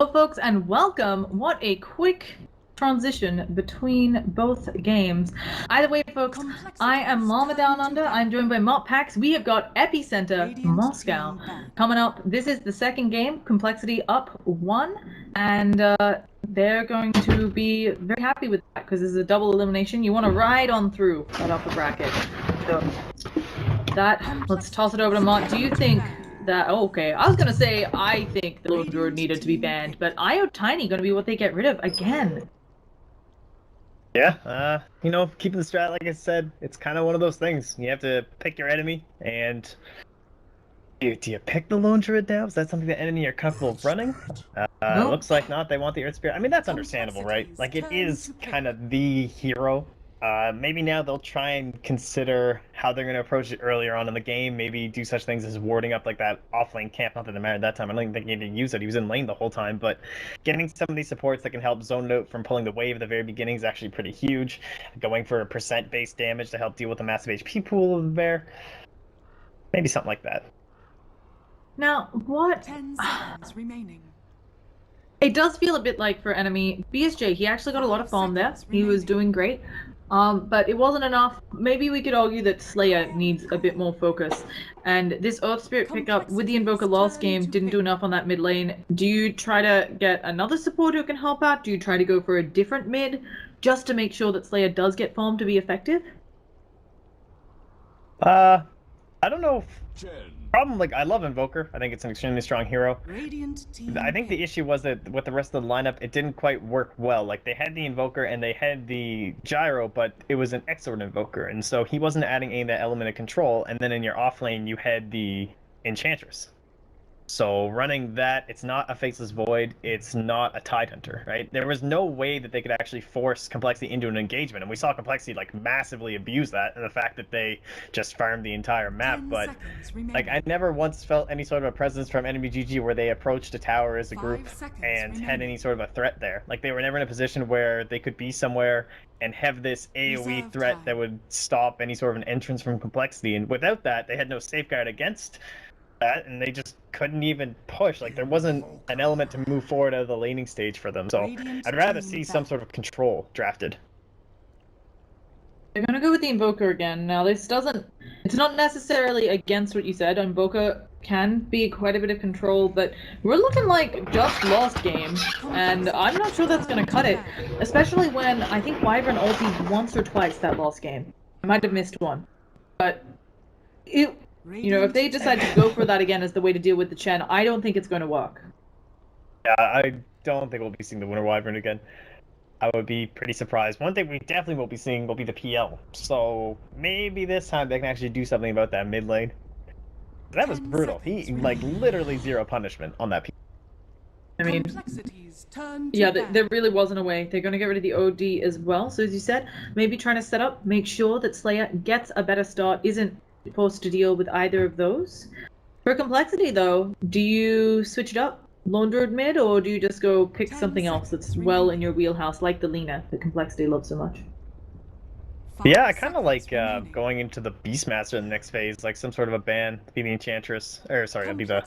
Hello, folks, and welcome. What a quick transition between both games. Either way, folks, I am Mama Down Under. I'm joined by Mop Packs. We have got Epicenter Moscow coming up. This is the second game, Complexity up 1, and they're going to be very happy with that because this is a double elimination. You want to ride on through that upper bracket. So let's toss it over to Mott. Do you think that, okay, I was gonna say I think the Lone Druid needed to be banned, but IO Tiny gonna be what they get rid of again. Yeah, keeping the strat, like I said, it's kind of one of those things. You have to pick your enemy, and do you pick the Lone Druid now? Is that something that enemy are comfortable running? Nope. Looks like not. They want the Earth Spirit. I mean, that's understandable, right? Like, it is kind of the hero. Maybe now they'll try and consider how they're going to approach it earlier on in the game. Maybe do such things as warding up like that off-lane camp. Not that it mattered at that time. I don't even think he had to use it. He was in lane the whole time. But getting some of these supports that can help zone note from pulling the wave at the very beginning is actually pretty huge. Going for a percent-based damage to help deal with the massive HP pool of the bear. Maybe something like that. Now, what? 10 seconds remaining. It does feel a bit like for enemy BSJ. He actually got a lot of farm there. He was doing great. But it wasn't enough. Maybe we could argue that Slayer needs a bit more focus. And this Earth Spirit pickup with the Invoker last game didn't do enough on that mid lane. Do you try to get another support who can help out? Do you try to go for a different mid just to make sure that Slayer does get farm to be effective? I don't know. Problem, like, I love Invoker. I think it's an extremely strong hero. I think the issue was that with the rest of the lineup, it didn't quite work well. Like, they had the Invoker and they had the Gyro, but it was an Exort Invoker, and so he wasn't adding any of that element of control. And then in your off lane, you had the Enchantress. So running that, it's not a Faceless Void, it's not a Tidehunter, right? There was no way that they could actually force Complexity into an engagement, and we saw Complexity like massively abuse that, and the fact that they just farmed the entire map. But like, I never once felt any sort of a presence from NMEGG where they approached a tower as a group and had any sort of a threat there. Like, they were never in a position where they could be somewhere and have this AoE threat that would stop any sort of an entrance from Complexity, and without that, they had no safeguard against that, and they just couldn't even push. Like, there wasn't an element to move forward out of the laning stage for them. So I'd rather see some sort of control drafted. They're gonna go with the Invoker again. Now, it's not necessarily against what you said. Invoker can be quite a bit of control, but we're looking like just lost game, and I'm not sure that's gonna cut it, especially when I think Wyvern ulted once or twice that last game. I might have missed one, but if they decide to go for that again as the way to deal with the Chen, I don't think it's going to work. Yeah, I don't think we'll be seeing the Winter Wyvern again. I would be pretty surprised. One thing we definitely won't be seeing will be the PL. So maybe this time they can actually do something about that mid lane. That was brutal. He, like, literally zero punishment on that PL. I mean, yeah, there really wasn't a way. They're going to get rid of the OD as well. So as you said, maybe trying to set up, make sure that Slayer gets a better start, isn't supposed to deal with either of those. For Complexity, though, do you switch it up, Lone Druid mid, or do you just go pick something else that's well in your wheelhouse, like the Lina that Complexity loves so much? Yeah, I kind of like going into the Beastmaster in the next phase, like some sort of a ban, be the Enchantress, or sorry, that'd be the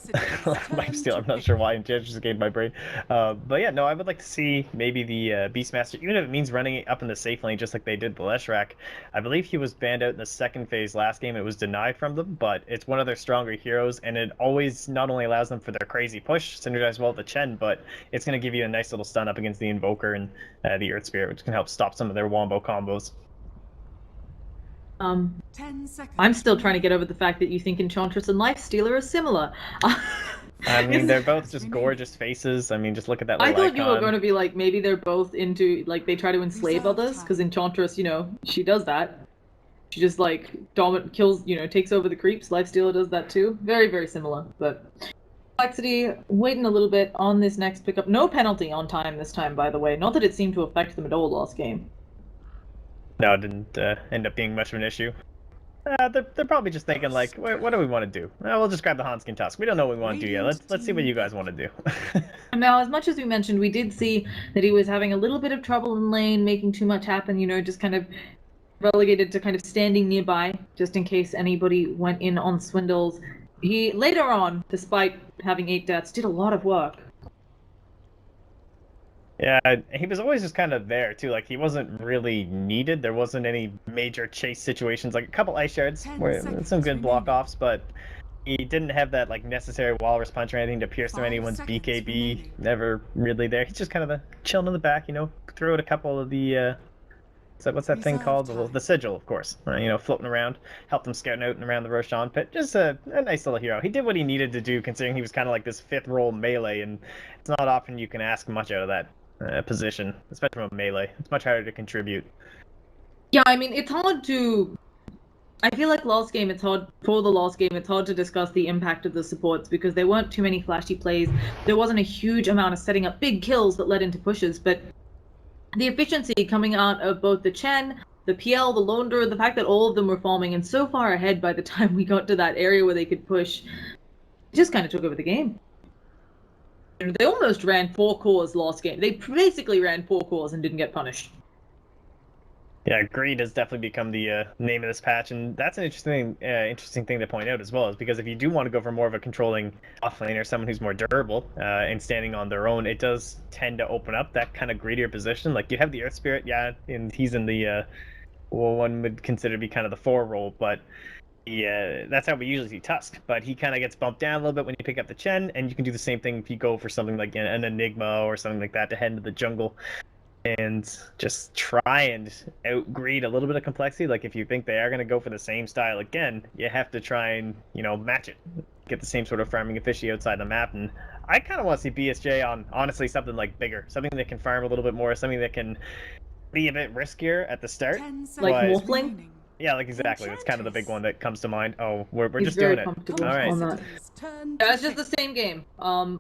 Lifesteal. I'm not sure why Enchantress gave my brain. But yeah, no, I would like to see maybe the Beastmaster, even if it means running it up in the safe lane, just like they did the Leshrac. I believe he was banned out in the second phase last game. It was denied from them, but it's one of their stronger heroes, and it always not only allows them for their crazy push, synergize well with the Chen, but it's going to give you a nice little stun up against the Invoker and the Earth Spirit, which can help stop some of their wombo combos. I'm still trying to get over the fact that you think Enchantress and Lifestealer are similar. I mean, they're both just gorgeous faces. I mean, just look at that little I thought icon. You were going to be like, maybe they're both into, like, they try to enslave others, because Enchantress, she does that. She just, like, kills, takes over the creeps. Lifestealer does that too. Very, very similar, but... Complexity, waiting a little bit on this next pickup. No penalty on time this time, by the way. Not that it seemed to affect them at all last game. No, it didn't end up being much of an issue. They're probably just thinking, like, what do we want to do? We'll just grab the Hanskin Tusk. We don't know what we want to do yet. Let's see what you guys want to do. Now, as much as we mentioned, we did see that he was having a little bit of trouble in lane, making too much happen, just kind of relegated to kind of standing nearby, just in case anybody went in on swindles. He, later on, despite having 8 deaths, did a lot of work. Yeah, he was always just kind of there too. Like he wasn't really needed. There wasn't any major chase situations. Like a couple ice shards where some good block offs, but he didn't have that like necessary walrus punch or anything to pierce through anyone's BKB. Never really there. He's just kind of chilling in the back, you know. Threw out a couple of the so what's that thing called? The sigil, of course. You know, floating around, helped him scouting out and around the Roshan pit. Just a nice little hero. He did what he needed to do, considering he was kind of like this fifth role melee, and it's not often you can ask much out of that position, especially from a melee. It's much harder to contribute. Yeah, I mean, it's hard to... I feel like last game, it's hard to discuss the impact of the supports because there weren't too many flashy plays. There wasn't a huge amount of setting up big kills that led into pushes, but the efficiency coming out of both the Chen, the PL, the Loner, the fact that all of them were farming and so far ahead by the time we got to that area where they could push, just kind of took over the game. They almost ran 4 cores last game. They basically ran 4 cores and didn't get punished. Yeah, greed has definitely become the name of this patch, and that's an interesting thing to point out as well, is because if you do want to go for more of a controlling offlaner, someone who's more durable and standing on their own, it does tend to open up that kind of greedier position. Like you have the Earth Spirit, yeah, and he's in the well, one would consider to be kind of the 4 role, but yeah, that's how we usually see Tusk. But he kind of gets bumped down a little bit when you pick up the Chen, and you can do the same thing if you go for something like an Enigma or something like that to head into the jungle. And just try and outgreed a little bit of complexity. Like if you think they are going to go for the same style again, you have to try and, you know, match it. Get the same sort of farming efficiency outside the map. And I kind of want to see BSJ on, honestly, something like bigger. Something that can farm a little bit more. Something that can be a bit riskier at the start. Like Morphling? Yeah, like exactly. That's kind of the big one that comes to mind. Oh, we're just very doing it. comfortable All right. on that. Yeah, it's just the same game.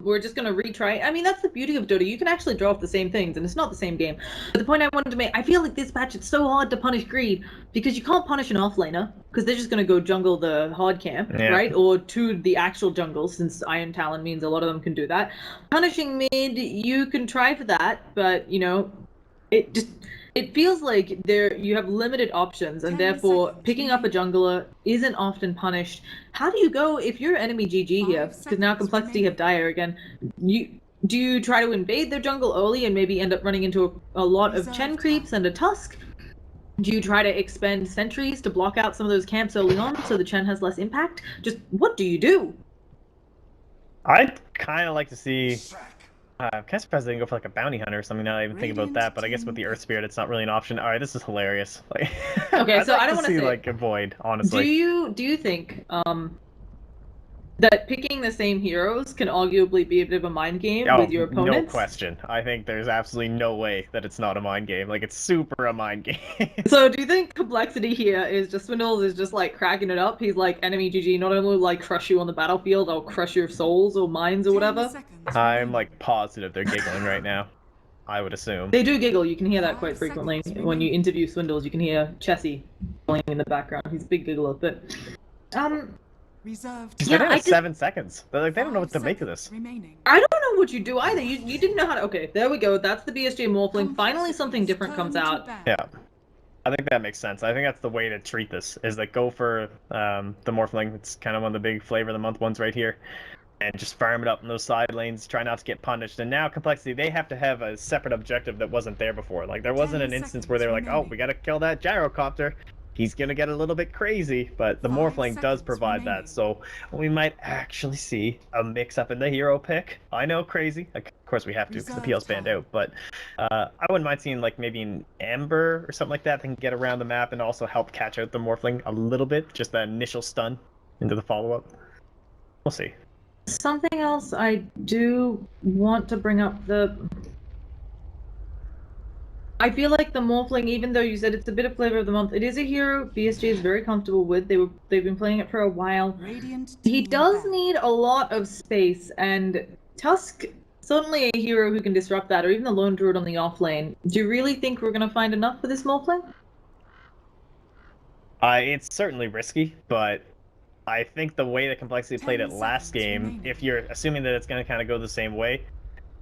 We're just gonna retry. I mean, that's the beauty of Dota. You can actually draw off the same things, and it's not the same game. But the point I wanted to make, I feel like this patch it's so hard to punish greed because you can't punish an offlaner because they're just gonna go jungle the hard camp, right? Or to the actual jungle, since Iron Talon means a lot of them can do that. Punishing mid, you can try for that, but you know, it feels like you have limited options, and therefore picking up a jungler isn't often punished. How do you go if you're EnemyGG here? Because now Complexity have Dire again. Do you try to invade their jungle early and maybe end up running into a lot of Chen creeps and a Tusk? Do you try to expend sentries to block out some of those camps early on so the Chen has less impact? Just what do you do? I'd kind of like to see... I'm kind of surprised they didn't go for like a bounty hunter or something now that I even think about that, but I guess with the Earth Spirit it's not really an option. Alright, this is hilarious. Like, okay, so like I don't want to say like a void, honestly. Do you think that picking the same heroes can arguably be a bit of a mind game with your opponents? No question. I think there's absolutely no way that it's not a mind game. Like, it's super a mind game. So do you think Complexity here is just Swindles is just like cracking it up? He's like, EnemyGG, not only like crush you on the battlefield, I'll crush your souls or minds or whatever? I'm like positive they're giggling right now. I would assume. They do giggle, you can hear that quite frequently. When you interview Swindles, you can hear Chessie giggling in the background. He's a big giggler, but... Reserved. Yeah, I 7 seconds. They're like, they don't know what to make of this. I don't know what you do either. You didn't know how to... Okay, there we go. That's the BSJ Morphling. Finally something different comes out. Yeah. I think that makes sense. I think that's the way to treat this, is like go for the Morphling. It's kind of one of the big flavor of the month ones right here. And just farm it up in those side lanes, try not to get punished. And now Complexity, they have to have a separate objective that wasn't there before. Like, there wasn't an instance where they were like, oh, we gotta kill that gyrocopter. He's gonna get a little bit crazy, but the Morphling does provide that, so we might actually see a mix-up in the hero pick. I know, crazy. Of course we have to, because the PL's banned out, but I wouldn't mind seeing like maybe an Ember or something like that that can get around the map and also help catch out the Morphling a little bit, just that initial stun into the follow-up. We'll see. Something else I do want to bring up, I feel like the Morphling, even though you said it's a bit of flavor of the month, it is a hero BSJ is very comfortable with. They've been playing it for a while. He does need a lot of space, and Tusk, certainly a hero who can disrupt that, or even the Lone Druid on the off lane. Do you really think we're going to find enough for this Morphling? It's certainly risky, but I think the way that Complexity played it last game, if you're assuming that it's going to kind of go the same way,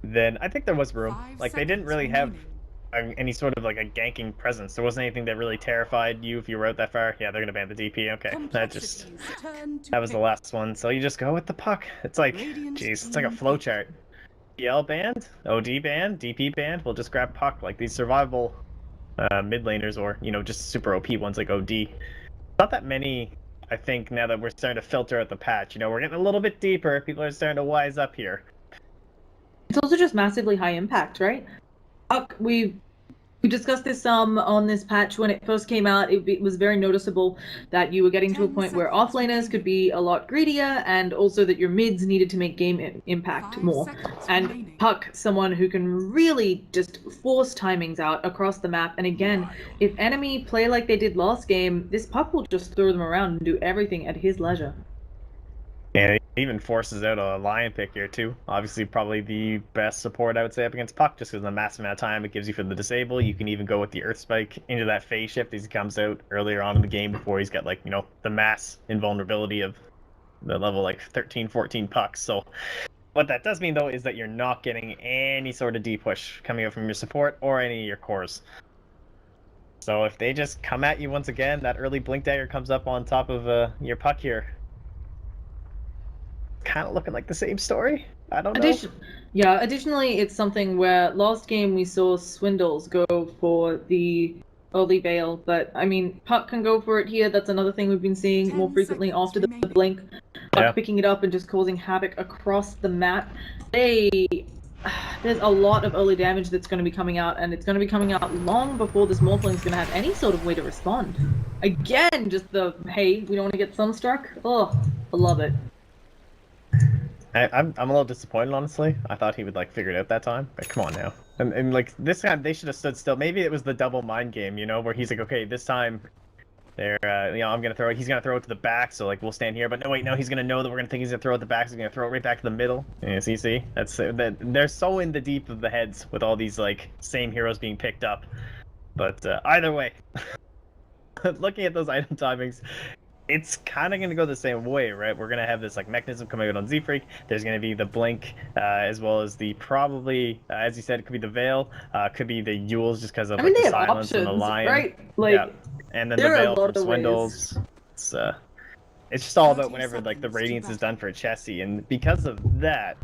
then I think there was room. Like, they didn't really have any sort of like a ganking presence. There wasn't anything that really terrified you if you were out that far. Yeah, they're gonna ban the DP. Okay, that was the last one. So you just go with the puck. It's like, jeez, it's like a flowchart. PL banned, OD banned, DP banned. We'll just grab Puck, like these survival mid laners, or just super OP ones like OD. Not that many, I think, now that we're starting to filter out the patch. We're getting a little bit deeper. People are starting to wise up here. It's also just massively high impact, right? Puck, we discussed this on this patch when it first came out. It was very noticeable that you were getting to a point where offlaners could be a lot greedier, and also that your mids needed to make game impact more. And Puck, someone who can really just force timings out across the map. And again, if enemy play like they did last game, this Puck will just throw them around and do everything at his leisure. Yeah, it even forces out a Lion pick here too. Obviously, probably the best support I would say up against Puck, just because of the massive amount of time it gives you for the disable. You can even go with the Earth Spike into that phase shift as he comes out earlier on in the game before he's got the mass invulnerability of the level 13, 14 Pucks. So what that does mean though is that you're not getting any sort of D push coming out from your support or any of your cores. So if they just come at you once again, that early blink dagger comes up on top of your Puck here. Kind of looking like the same story. I don't know. Additionally, it's something where last game we saw Swindles go for the early Veil, but I mean, Puck can go for it here. That's another thing we've been seeing more frequently after the blink. Puck picking it up and just causing havoc across the map. There's a lot of early damage that's going to be coming out, and it's going to be coming out long before this Morphling's going to have any sort of way to respond. Again, just the, hey, we don't want to get sunstruck. Oh, I love it. I'm a little disappointed, honestly. I thought he would figure it out that time, but come on now. And this time they should have stood still. Maybe it was the double mind game, where he's like, okay, this time they're I'm gonna throw it. He's gonna throw it to the back, so we'll stand here. But no, wait, no, he's gonna know that we're gonna think he's gonna throw it to the back. So he's gonna throw it right back to the middle. Yeah, see, that's that. They're so in the deep of the heads with all these same heroes being picked up. But either way, looking at those item timings, it's kind of going to go the same way, right? We're going to have this mechanism coming out on Z-Freak. There's going to be the blink, as well as the probably, as you said, it could be the Veil, could be the Yules just because of the silence options, and the Lion. right? Yeah. And then the Veil from Swindles. It's just all about whenever the Radiance is done for a Chessie, and because of that,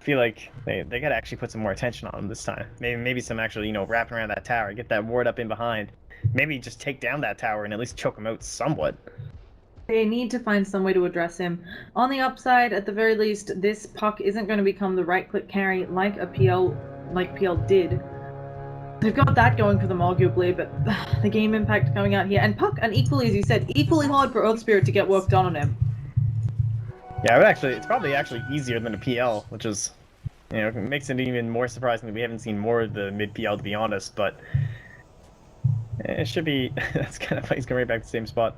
I feel like they got to actually put some more attention on him this time. Maybe some actually, wrapping around that tower, get that ward up in behind. Maybe just take down that tower and at least choke him out somewhat. They need to find some way to address him. On the upside, at the very least, this Puck isn't going to become the right-click carry like PL did. They've got that going for them, arguably, but the game impact coming out here. And Puck, and equally, as you said, equally hard for Earth Spirit to get work done on him. Yeah, it's probably actually easier than a PL, which is, makes it even more surprising that we haven't seen more of the mid-PL, to be honest, but it should be, that's kind of funny, he's going right back to the same spot.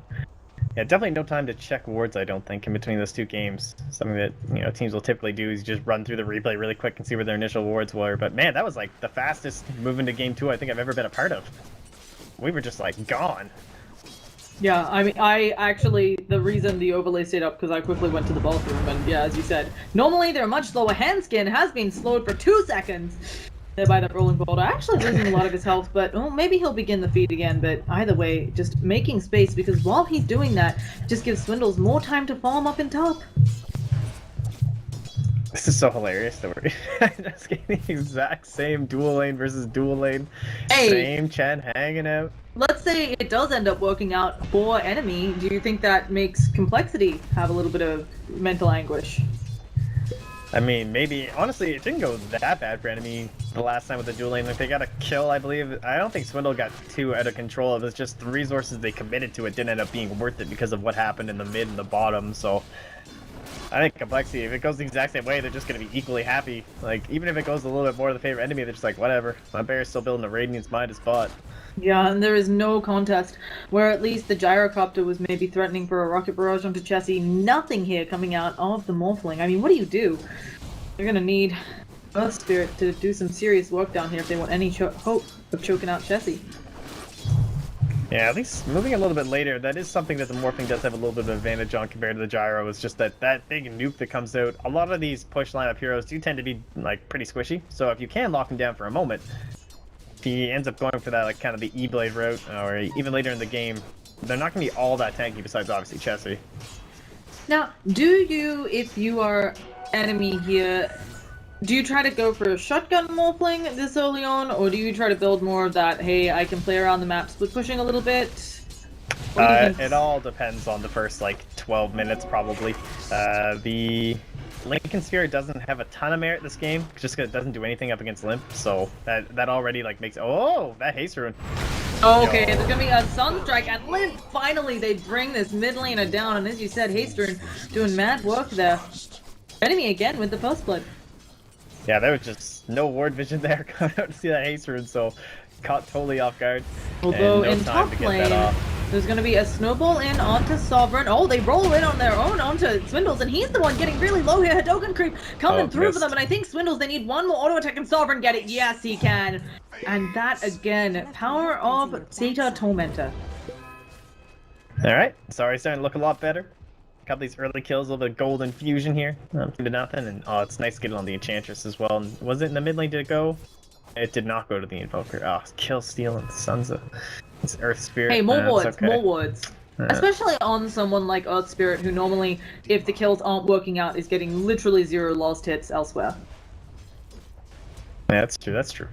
Yeah, definitely no time to check wards, I don't think, in between those two games. Something that, teams will typically do is just run through the replay really quick and see where their initial wards were. But man, that was the fastest move into game 2 I think I've ever been a part of. We were just gone. Yeah, I mean, the reason the overlay stayed up because I quickly went to the bathroom, and yeah, as you said, normally they're much slower. Hand skin has been slowed for 2 seconds. By that rolling boulder, actually losing a lot of his health, but maybe he'll begin the feed again. But either way, just making space, because while he's doing that, just gives Swindles more time to farm up in top. This is so hilarious that we're just getting the exact same dual lane versus dual lane. Hey, same Chen hanging out. Let's say it does end up working out for enemy. Do you think that makes Complexity have a little bit of mental anguish? I mean, maybe. Honestly, it didn't go that bad for enemy the last time with the dual lane. They got a kill, I believe. I don't think Swindle got too out of control. It was just the resources they committed to it didn't end up being worth it because of what happened in the mid and the bottom. So I think Complexity, if it goes the exact same way, they're just going to be equally happy. Even if it goes a little bit more to the favorite enemy, they're just whatever. My bear's still building a Radiance Midas spot. Yeah, and there is no contest where at least the Gyrocopter was maybe threatening for a rocket barrage onto Chessie. Nothing here coming out of the Morphling. I mean, what do? They're gonna need Earth Spirit to do some serious work down here if they want any hope of choking out Chessie. Yeah, at least moving a little bit later, that is something that the Morphling does have a little bit of advantage on compared to the Gyro. Is just that big nuke that comes out. A lot of these push lineup heroes do tend to be pretty squishy. So if you can lock him down for a moment, if he ends up going for that kind of the E-Blade route, or even later in the game, they're not going to be all that tanky besides obviously Chessie. Now, do you, if you are enemy here, Do you try to go for a shotgun morphling this early on, or do you try to build more of that, hey, I can play around the map split pushing a little bit? It all depends on the first, like, 12 minutes, probably. The Lincoln Sphere doesn't have a ton of merit this game, just because it doesn't do anything up against Limp, so that already, like, makes... Oh, that haste rune. Oh, okay, there's gonna be a Sunstrike, and Limp, finally, they bring this mid laner down, and as you said, haste rune doing mad work there. Enemy again with the post split. Yeah, there was just no ward vision there coming out to see that haste rune, so caught totally off guard. Although and no in time top to get lane, that off. there's gonna be a snowball in onto Sovereign. Oh, they roll in on their own onto Swindles, and he's the one getting really low here. Hadoken creep coming through for them, and I think Swindles, they need one more auto attack, and Sovereign get it. Yes, he can. And that again, power of Zeta Tormentor. Alright, sorry, starting to look a lot better. Got these early kills, a little bit of golden fusion here. To nothing, and oh, it's nice to get it on the Enchantress as well. And was it in the mid lane? Did it go? It did not go to the Invoker. Oh, kill steal and Sons of it's Earth Spirit. Hey, more wards, okay. more wards. Especially on someone like Earth Spirit, who normally, if the kills aren't working out, is getting literally 0 lost hits elsewhere. Yeah, that's true, that's true.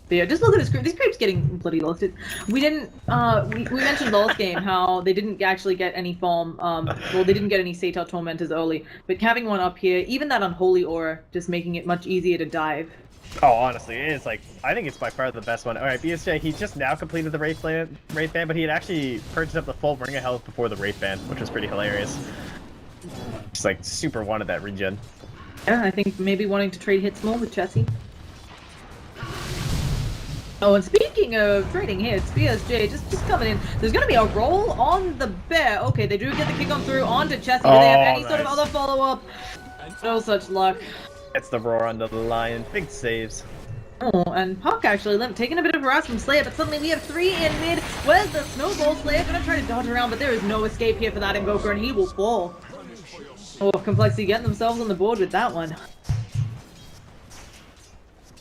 But yeah, just look at this creep. This creep's getting bloody lost. We didn't, we mentioned last game how they didn't actually get any farm, well, they didn't get any Satar Tormentors early, but having one up here, even that Unholy Aura, just making it much easier to dive. Oh, honestly, it is like, I think it's by far the best one. Alright, BSJ, he just now completed the Wraith Band, but he had actually purchased up the full Ring of Health before the Wraith Band, which was pretty hilarious. Just like, super wanted that regen. Yeah, I think maybe wanting to trade hits more with Chessie. Oh, and speaking of trading hits, BSJ just coming in. There's going to be a roll on the bear. Okay, they do get the kick on through onto Chessie. Do they have any sort of other follow-up? No such luck. It's the roar under the lion. Big saves. Oh, and Puck actually taking a bit of harass from Slayer, but suddenly we have 3 in mid. Where's the snowball? Slayer gonna try to dodge around, but there is no escape here for that Invoker, and he will fall. Oh, Complexity getting themselves on the board with that one.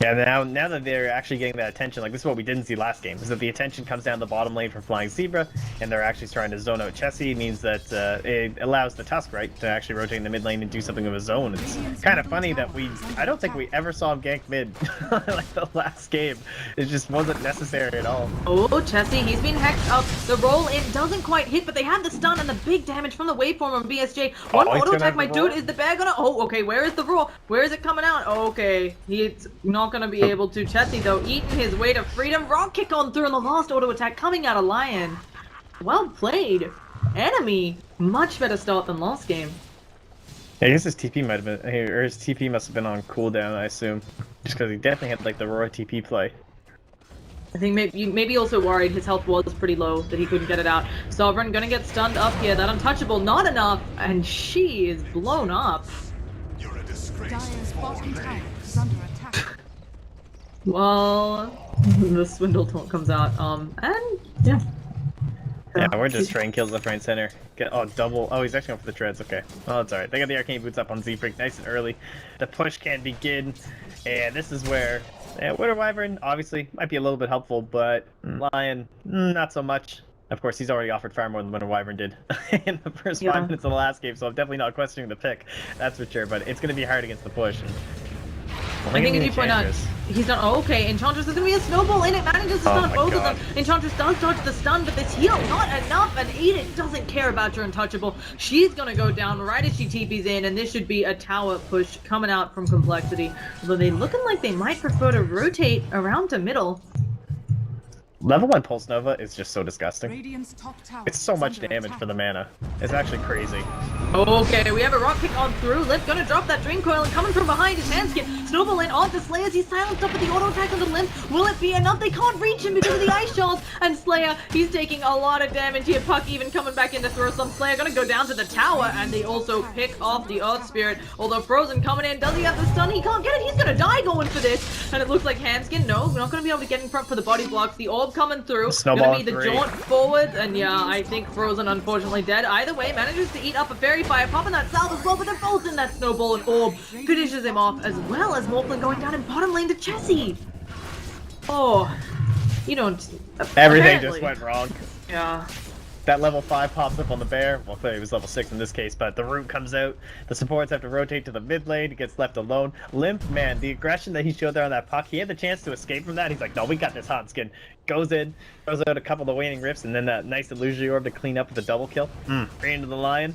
Yeah, now that they're actually getting that attention, like this is what we didn't see last game, is that the attention comes down the bottom lane from Flying Zebra, and they're actually trying to zone out Chessie, means that it allows the Tusk, right, to actually rotate in the mid lane and do something of his own. It's kind of funny that I don't think we ever saw him gank mid, like the last game. It just wasn't necessary at all. Oh, Chessie, he's been hexed up. The roll in doesn't quite hit, but they have the stun and the big damage from the waveform on BSJ. One auto attack, my dude, is the bear gonna... Oh, okay, where is the roar? Where is it coming out? Oh, okay, he's not gonna be able to. Chessie, though, eating his way to freedom. Rock kick on through, and the last auto attack coming out of Lion. Well played. Enemy, much better start than last game. Yeah, I guess his TP might have been, or his TP must have been on cooldown, I assume. Just because he definitely had like the Roar TP play. I think maybe also worried his health was pretty low that he couldn't get it out. Sovereign gonna get stunned up here. That untouchable, not enough, and she is blown up. You're a disgrace. Dire's bottom tower is under attack. Well, the Swindle taunt comes out, and yeah. Yeah, we're just trading kills left, right, and center. Double. Oh, he's actually going for the treads. Okay. Oh, it's alright. They got the arcane boots up on Z-Freak nice and early. The push can begin, and this is where Winter Wyvern obviously might be a little bit helpful, but Lion not so much. Of course, he's already offered far more than Winter Wyvern did in the first 5 minutes of the last game, so I'm definitely not questioning the pick. That's for sure. But it's going to be hard against the push. I think as you point out, he's done okay. Enchantress is gonna be a snowball in it, manages to stun both of them. Enchantress does dodge the stun, but this heal not enough, and Eden doesn't care about your untouchable. She's gonna go down right as she TP's in, and this should be a tower push coming out from Complexity. Although they looking like they might prefer to rotate around to middle. Level 1 Pulse Nova is just so disgusting. It's so much damage for the mana. It's actually crazy. Okay, we have a rock kick on through. Limp gonna drop that Dream Coil, and coming from behind his handskin. Snowball in onto Slayer. He's silenced up with the auto attack on the Limp. Will it be enough? They can't reach him because of the ice shards. And Slayer, he's taking a lot of damage here. Puck even coming back in to throw some. Slayer gonna go down to the tower, and they also pick off the Earth Spirit. Although Frozen coming in, does he have the stun? He can't get it. He's gonna die going for this. And it looks like Handskin, no, we're not gonna be able to get in front for the body blocks. The orb coming through. Gonna be the jaunt forward, and yeah, I think Frozen unfortunately dead. Either way, manages to eat up a Fairy Fire, popping that salve as well, but they're both in that snowball, and orb finishes him off, as well as Morphling going down in bottom lane to Chessie. Oh, you don't... Everything just went wrong. Yeah. That level 5 pops up on the bear. Well, clearly it was level 6 in this case, but the root comes out. The supports have to rotate to the mid lane. He gets left alone. Limp, man, the aggression that he showed there on that puck, he had the chance to escape from that. He's like, no, we got this, Hanskin. Goes in, throws out a couple of the waning rifts, and then that nice illusion orb to clean up with a double kill. Right into the lion.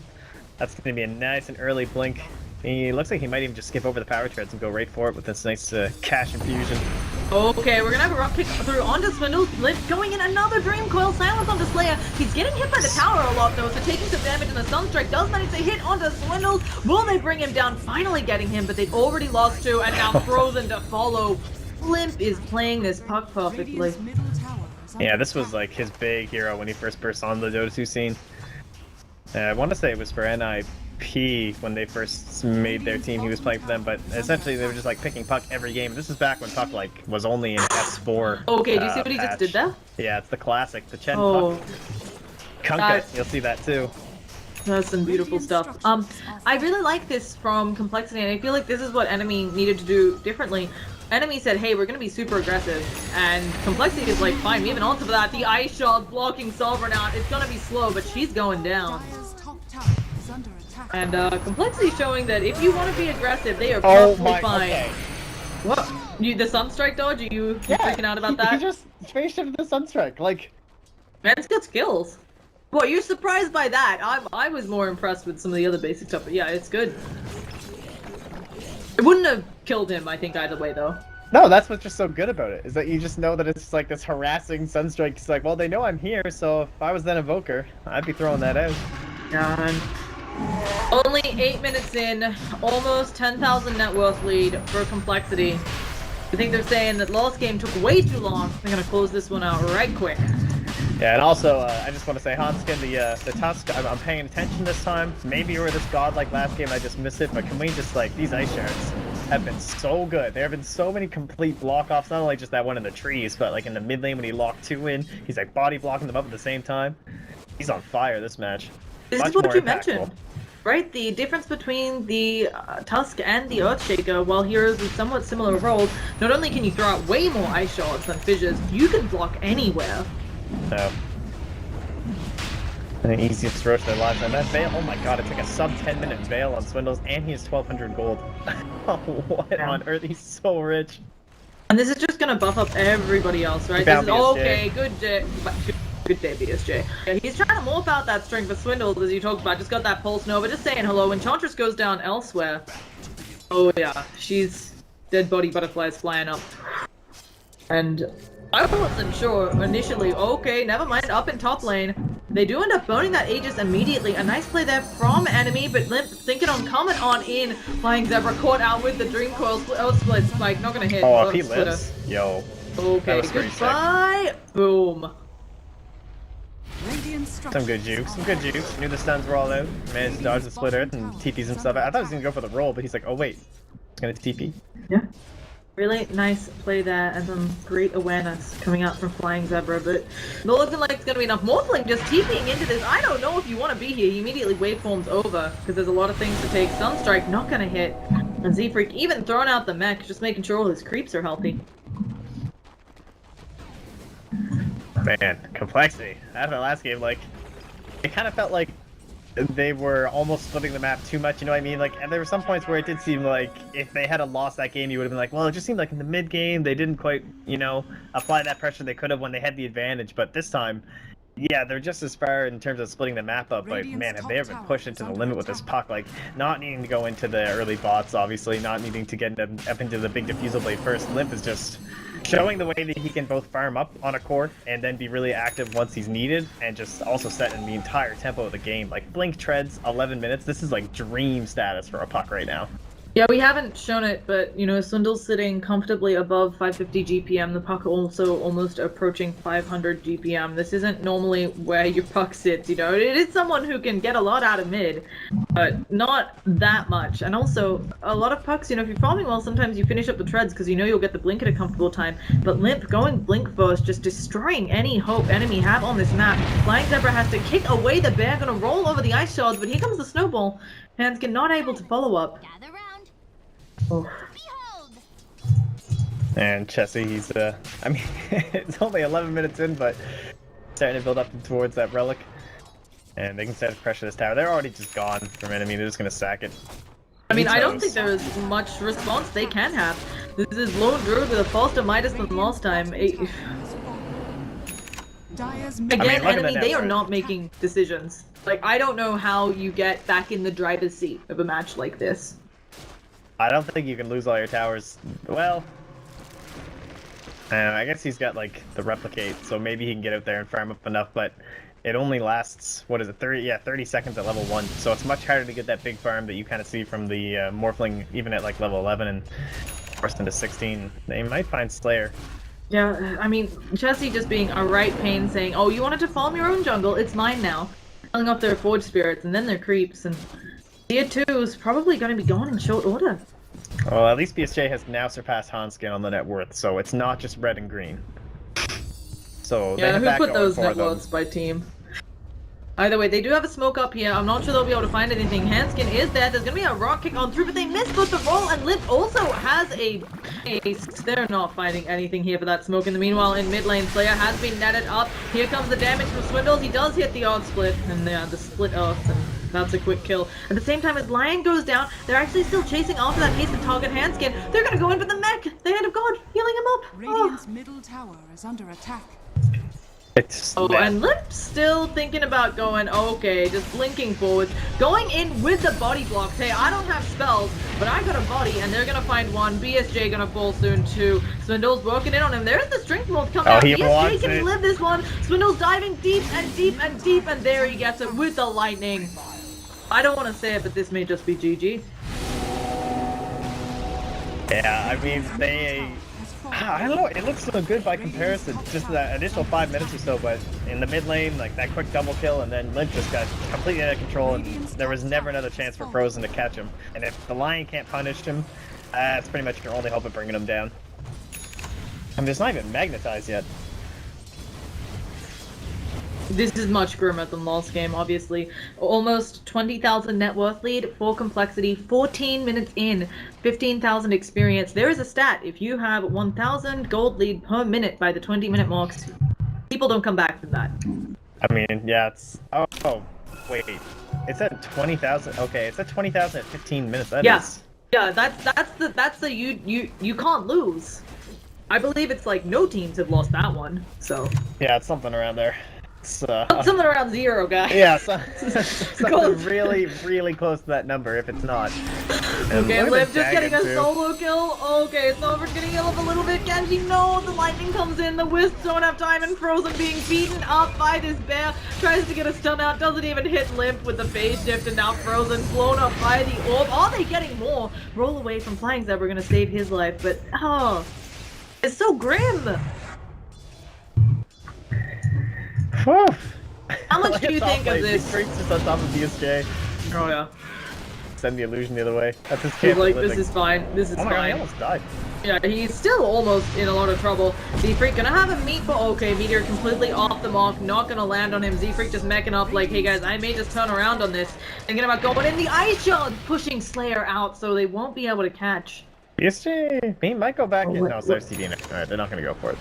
That's going to be a nice and early blink. He looks like he might even just skip over the power treads and go right for it with this nice cash infusion. Okay, we're gonna have a rock kick through onto Swindle. Limp going in another Dream Coil. Silence onto Slayer. He's getting hit by the tower a lot though, so taking some damage, and the Sunstrike does manage to hit onto Swindle. Will they bring him down? Finally getting him, but they've already lost 2 and now Frozen to follow. Limp is playing this puck perfectly. Yeah, this was like his big hero when he first burst on the Dota 2 scene. I want to say it was for NIP when they first made their team. He was playing for them, but essentially they were just like picking puck every game. This is back when puck like was only in S4. Okay, do you see what he just did there? Yeah, it's the classic, the Chen puck. Kunkka, you'll see that too. That's some beautiful stuff. I really like this from Complexity, and I feel like this is what Enemy needed to do differently. Enemy said, hey, we're going to be super aggressive, and Complexity is like, fine, we have an answer for that. The Ice Shard blocking Sovereign out. It's going to be slow, but she's going down. And Complexity showing that if you want to be aggressive, they are perfectly fine. Okay. What? The Sunstrike dodge? Are you freaking out about that? He just space shifted the Sunstrike, like... Man's got skills. Well, you're surprised by that. I was more impressed with some of the other basic stuff, but yeah, it's good. It wouldn't have killed him, I think, either way, though. No, that's what's just so good about it, is that you just know that it's like this harassing Sunstrike. It's like, well, they know I'm here, so if I was then Evoker, I'd be throwing that out. Only 8 minutes in, almost 10,000 net worth lead for Complexity. I think they're saying that last game took way too long. They're gonna close this one out right quick. Yeah, and also, I just want to say, Hanskin, the Tusk, I'm paying attention this time. Maybe you were this godlike last game, I just missed it, but can we just, like, these Ice Shards have been so good. There have been so many complete block-offs, not only just that one in the trees, but, like, in the mid lane when he locked 2 in, he's, like, body blocking them up at the same time. He's on fire this match. This is what you mentioned, right? The difference between the Tusk and the Earthshaker, while heroes with somewhat similar roles, not only can you throw out way more Ice Shards than Fissures, you can block anywhere. So, the easiest rush of their lives. And that Veil, oh my god, it's like a sub 10 minute Veil on Swindles, and he has 1200 gold. What on earth? He's so rich. And this is just gonna buff up everybody else, right? This is okay, good day, BSJ. Yeah, he's trying to morph out that strength for Swindles, as you talked about. Just got that Pulse Nova, just saying hello. Enchantress goes down elsewhere. Oh yeah, she's dead body butterflies flying up. And I wasn't sure initially. Okay, never mind. Up in top lane. They do end up boning that Aegis immediately. A nice play there from Enemy, but Limp thinking on coming on in. Flying Zebra caught out with the Dream Coil split spike. Not gonna hit. Oh, if he lives. Yo. Okay, goodbye. Boom. Some good jukes. Some good jukes. Knew the stuns were all out. Managed to dodge the split earth and TP's himself out. I thought he was gonna go for the roll, but he's like, oh wait. He's gonna TP. Yeah. Really nice play there, and some great awareness coming out from Flying Zebra, but not looking like it's going to be enough. Morphling just TPing into this. I don't know if you want to be here. He immediately waveforms over, because there's a lot of things to take. Sunstrike not going to hit, and Z-Freak even throwing out the mech, just making sure all his creeps are healthy. Man, Complexity. After the last game, like, it kind of felt like they were almost splitting the map too much, you know what I mean? Like, and there were some points where it did seem like if they had lost that game, you would have been like, well, it just seemed like in the mid game they didn't quite, you know, apply that pressure they could have when they had the advantage. But this time, yeah, they're just as far in terms of splitting the map up. But man, have they ever been pushed into the limit with this puck? Like, not needing to go into the early bots, obviously, not needing to get up into the big diffusal blade first. Limp is just showing the way that he can both farm up on a core and then be really active once he's needed, and just also setting the entire tempo of the game. Like, blink treads, 11 minutes. This is like dream status for a puck right now. Yeah, we haven't shown it, but, you know, Swindle's sitting comfortably above 550 GPM. The puck also almost approaching 500 GPM. This isn't normally where your puck sits, you know. It is someone who can get a lot out of mid, but not that much. And also, a lot of pucks, you know, if you're farming well, sometimes you finish up the treads because you know you'll get the blink at a comfortable time. But Limp going blink first, just destroying any hope Enemy have on this map. Flying Zebra has to kick away the bear, gonna roll over the Ice Shards, but here comes the snowball. Hanskin not able to follow up. Oh. And Chessie, he's I mean, it's only 11 minutes in, but starting to build up towards that relic. And they can set pressure this tower. They're already just gone from enemy. They're just gonna sack it. I mean, I don't think there is much response they can have. This is Lone Druid with a faster Midas than last time. Again, enemy, they are not making decisions. Like, I don't know how you get back in the driver's seat of a match like this. I don't think you can lose all your towers. Well, I guess he's got, like, the replicate, so maybe he can get out there and farm up enough, but it only lasts, what is it, 30 seconds at level 1, so it's much harder to get that big farm that you kind of see from the Morphling, even at, like, level 11 and forced into 16. They might find Slayer. Yeah, I mean, Chessie just being a right pain saying, oh, you wanted to farm your own jungle, it's mine now. Killing off their Forge Spirits and then their creeps, and Tier 2 is probably going to be gone in short order. Well, at least BSJ has now surpassed Hanskin on the net worth, so it's not just red and green. So yeah, who put those net worths by team? Either way, they do have a smoke up here. I'm not sure they'll be able to find anything. Hanskin is dead. There's going to be a rock kick on through, but they missed both the roll, and Limp also has a ace. They're not finding anything here for that smoke. In the meanwhile, in mid lane, Slayer has been netted up. Here comes the damage from Swindles. He does hit the odd split, and the split earth, and that's a quick kill. At the same time, as Lion goes down, they're actually still chasing after that pace to target Hanskin. They're going to go in for the mech. The Hand of God, healing him up. Radiant's middle tower is under attack. And Limp's still thinking about going, okay, just blinking forward. Going in with the body blocks. Hey, I don't have spells, but I got a body, and they're gonna find one. BSJ gonna fall soon too. Swindle's working in on him. There's the strength mold coming out. BSJ can live this one. Swindle's diving deep and deep and deep, and there he gets it with the lightning. I don't want to say it, but this may just be GG. Yeah, I mean, I don't know, it looks so good by comparison, just that initial 5 minutes or so, but in the mid lane, like that quick double kill, and then Limp just got completely out of control, and there was never another chance for Frozen to catch him. And if the Lion can't punish him, that's pretty much your only hope of bringing him down. I mean, it's not even magnetized yet. This is much grimmer than last game, obviously. Almost 20,000 net worth lead, 4 complexity, 14 minutes in, 15,000 experience. There is a stat, if you have 1,000 gold lead per minute by the 20-minute marks, people don't come back from that. I mean, yeah, it's... Oh, wait. It's at 20,000. Okay, it's at 20,000 at 15 minutes. That is... Yeah, that's the you can't lose. I believe it's like no teams have lost that one, so... Yeah, it's something around there. Something around 0, guys. Yeah, something really, really close to that number, if it's not. Okay, Liv just getting a solo kill. Okay, Silver's getting healed up a little bit. Genji, no, the lightning comes in. The Wisps don't have time, and Frozen being beaten up by this bear. Tries to get a stun out, doesn't even hit Limp with the phase shift, and now Frozen blown up by the orb. Are they getting more? Roll away from Flying Zebra, gonna save his life, but oh, it's so grim. How much do you think of this? Freaks just on top of BSJ. Oh yeah. Send the illusion the other way. That's his He's like, this is fine. This is fine. fine. He almost died. Yeah, he's still almost in a lot of trouble. Z-Freak gonna have a meat, but okay, Meteor completely off the mark, not gonna land on him. Z-Freak just meching up like, hey guys, I may just turn around on this. Thinking about going in the Ice Shard, pushing Slayer out so they won't be able to catch. BSJ, he might go back in. No, Slayer's TDing it. Alright, they're not gonna go for it.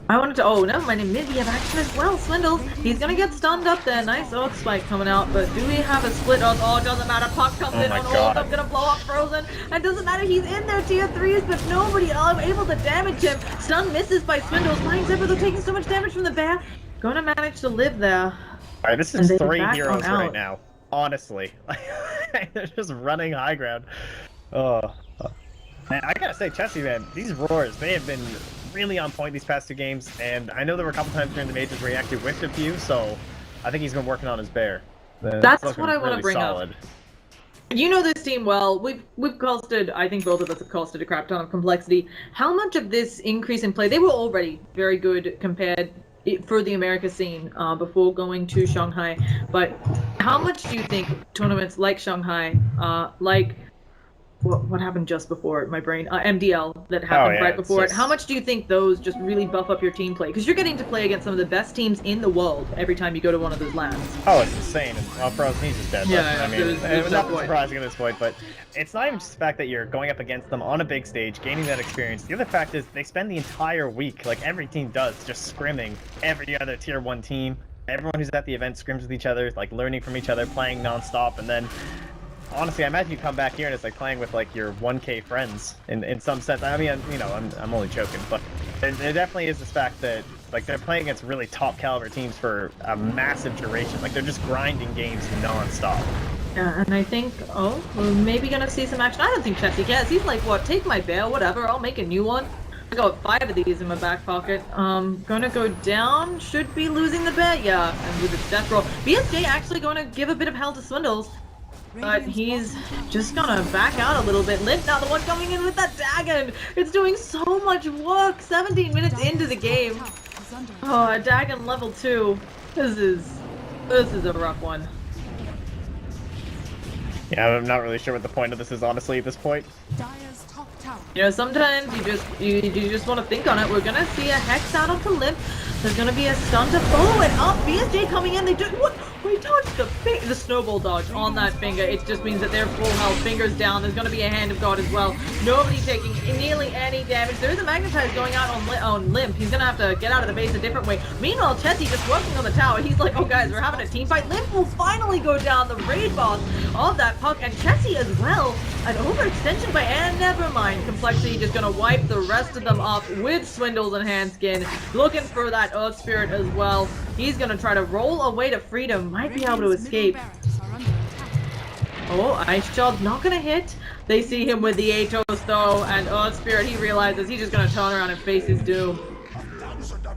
I wanted to, oh no, my name is, we have action as well, Swindles. He's gonna get stunned up there, nice Orc Spike coming out, but do we have a split on, oh, doesn't matter, Puck comes in on ult, I'm gonna blow up Frozen, and doesn't matter, he's in their tier 3s, but nobody able to damage him. Stun misses by Swindles, Flying Zebra, they're taking so much damage from the bear. Gonna manage to live there. Alright, this is 3 heroes right now, honestly. They're just running high ground. Oh. Man, I gotta say, Chessie, man, these roars, they have been really on point these past 2 games, and I know there were a couple times during the majors where he actually whiffed a few, so I think he's been working on his bear. That's what I want to bring up. You know this team well. We've costed, I think both of us have costed a crap ton of complexity. How much of this increase in play, they were already very good compared for the America scene before going to Shanghai, but how much do you think tournaments like Shanghai, like what happened just before it, my brain, MDL that happened right before it, how much do you think those just really buff up your team play? Because you're getting to play against some of the best teams in the world every time you go to one of those lands. Oh, it's insane. And Frozen, he's just dead. Yeah, I mean, it's not surprising at this point, but it's not even just the fact that you're going up against them on a big stage, gaining that experience. The other fact is they spend the entire week, like every team does, just scrimming every other tier 1 team. everyone who's at the event scrims with each other, like learning from each other, playing nonstop, and then honestly, I imagine you come back here and it's like playing with like your 1K friends in some sense. I mean, I'm only joking, but there definitely is this fact that like they're playing against really top caliber teams for a massive duration. Like they're just grinding games nonstop. Yeah, and I think, we're maybe gonna see some action. I don't think Chessie cares. He's like, what, take my bear, whatever, I'll make a new one. I got 5 of these in my back pocket. Gonna go down, should be losing the bear, yeah, and with its death roll. BSJ actually gonna give a bit of hell to Swindles, but he's just gonna back out a little bit. Limp now, the one coming in with that Dagon. It's doing so much work, 17 minutes into the game. Oh, a Dagon level 2. This is a rough one. Yeah, I'm not really sure what the point of this is, honestly, at this point. You know, sometimes you just want to think on it. We're gonna see a Hex out onto Limp. There's gonna be a stun to follow it up. BSJ coming in. They do what? We dodged the snowball dodge on that finger. It just means that they're full health. Fingers down. There's gonna be a Hand of God as well. Nobody taking nearly any damage. There is a Magnetize going out on Limp. He's gonna have to get out of the base a different way. Meanwhile, Chessie just working on the tower. He's like, oh guys, we're having a team fight. Limp will finally go down, the raid boss of that puck, and Chessie as well. An overextension by, and never mind. Complexity just gonna wipe the rest of them off with Swindles and Handskin. Looking for that Earth Spirit as well. He's gonna try to roll away to freedom. Might be able to escape. Oh, Ice Child's not gonna hit. They see him with the Atos though, and Earth Spirit, he realizes he's just gonna turn around and face his doom.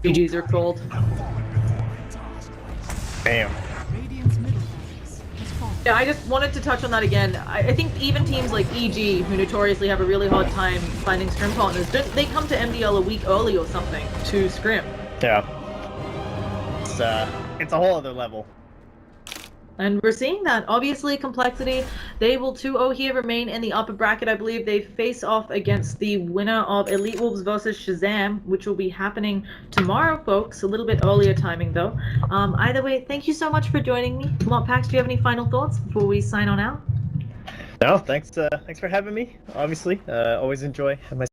GG's are cold. Damn. Yeah, I just wanted to touch on that again. I think even teams like EG, who notoriously have a really hard time finding scrim partners, they come to MDL a week early or something to scrim. Yeah. It's a whole other level. And we're seeing that. Obviously, Complexity, they will 2-0 here, remain in the upper bracket. I believe they face off against the winner of Elite Wolves versus Shazam, which will be happening tomorrow, folks. A little bit earlier timing, though. Either way, thank you so much for joining me. Pax, do you have any final thoughts before we sign on out? No, thanks for having me, obviously. Always enjoy my